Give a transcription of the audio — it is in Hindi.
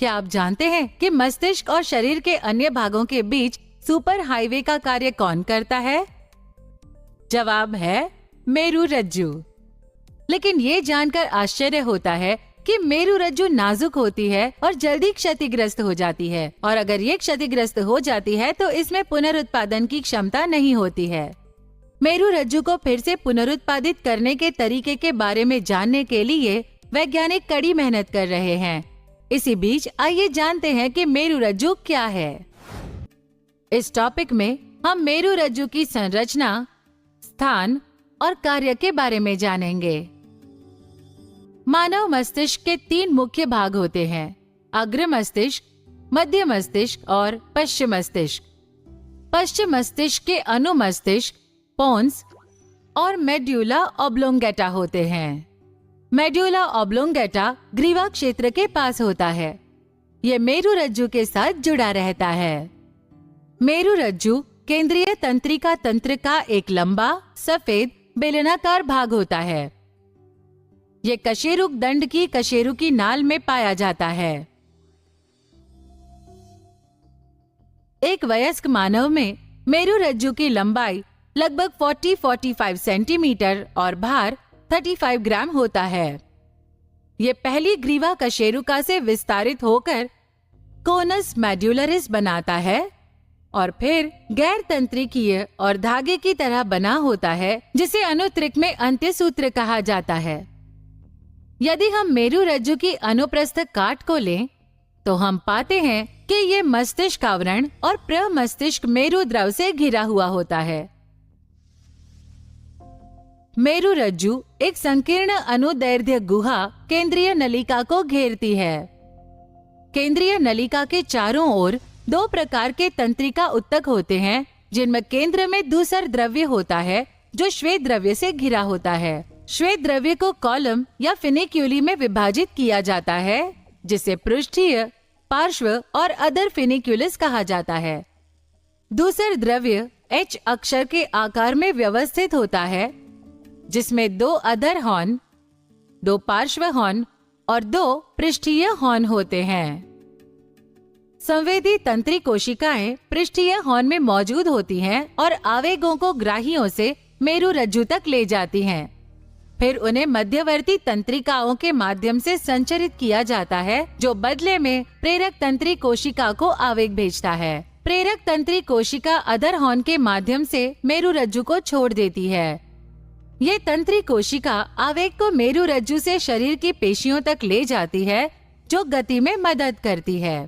क्या आप जानते हैं कि मस्तिष्क और शरीर के अन्य भागों के बीच सुपर हाईवे का कार्य कौन करता है? जवाब है मेरुरज्जु। लेकिन ये जानकर आश्चर्य होता है कि मेरुरज्जु नाजुक होती है और जल्दी क्षतिग्रस्त हो जाती है, और अगर ये क्षतिग्रस्त हो जाती है तो इसमें पुनरुत्पादन की क्षमता नहीं होती है। मेरुरज्जु को फिर से पुनरुत्पादित करने के तरीके के बारे में जानने के लिए वैज्ञानिक कड़ी मेहनत कर रहे हैं। इसी बीच आइए जानते हैं कि मेरुरज्जु क्या है। इस टॉपिक में हम मेरुरज्जु की संरचना, स्थान और कार्य के बारे में जानेंगे। मानव मस्तिष्क के 3 मुख्य भाग होते हैं: अग्र मस्तिष्क, मध्य मस्तिष्क और पश्चिम मस्तिष्क। पश्चिम मस्तिष्क के अनुमस्तिष्क, पोन्स और मेड्यूला ऑब्लोंगेटा होते हैं। मेड्यूला ऑब्लोंगेटा ग्रीवा क्षेत्र के पास होता है। यह मेरुरज्जु के साथ जुड़ा रहता है। मेरुरज्जु केंद्रीय तंत्रिका तंत्र का एक लंबा, सफेद, बेलनाकार भाग होता है। यह कशेरुक दंड की कशेरुकी नाल में पाया जाता है। एक वयस्क मानव में मेरुरज्जु की लंबाई लगभग 40-45 सेंटीमीटर और भार 35 ग्राम होता है। ये पहली ग्रीवा कशेरुका से विस्तारित होकर कोनस मेड्युलरिस बनाता है और फिर गैर तंत्रिकीय और धागे की तरह बना होता है, जिसे अनुत्रिक में अंत्यसूत्र कहा जाता है। यदि हम मेरुरज्जु की अनुप्रस्थ काट को लें तो हम पाते हैं कि ये मस्तिष्क आवरण और प्रमस्तिष्क मेरुद्रव से घिरा हुआ होता है। मेरुरज्जु एक संकीर्ण अनुदैर्ध्य गुहा केंद्रीय नलिका को घेरती है। केंद्रीय नलिका के चारों ओर 2 प्रकार के तंत्रिका उत्तक होते हैं, जिनमें केंद्र में धूसर द्रव्य होता है जो श्वेत द्रव्य से घिरा होता है। श्वेत द्रव्य को कॉलम या फिनिक्यूली में विभाजित किया जाता है, जिसे पृष्ठीय, पार्श्व और अदर फिनिक्यूलिस कहा जाता है। धूसर द्रव्य H अक्षर के आकार में व्यवस्थित होता है, जिसमें 2 अधर हॉर्न, 2 पार्श्व हॉर्न और 2 पृष्ठीय हॉर्न होते हैं। संवेदी तंत्री कोशिकाएं पृष्ठीय हॉर्न में मौजूद होती हैं और आवेगों को ग्राहियों से मेरुरज्जु तक ले जाती हैं। फिर उन्हें मध्यवर्ती तंत्रिकाओं के माध्यम से संचरित किया जाता है, जो बदले में प्रेरक तंत्री कोशिका को आवेग भेजता है। प्रेरक तंत्री कोशिका अधर हॉर्न के माध्यम से मेरुरज्जु को छोड़ देती है। ये तंत्री कोशिका आवेग को मेरुरज्जु से शरीर की पेशियों तक ले जाती है, जो गति में मदद करती है।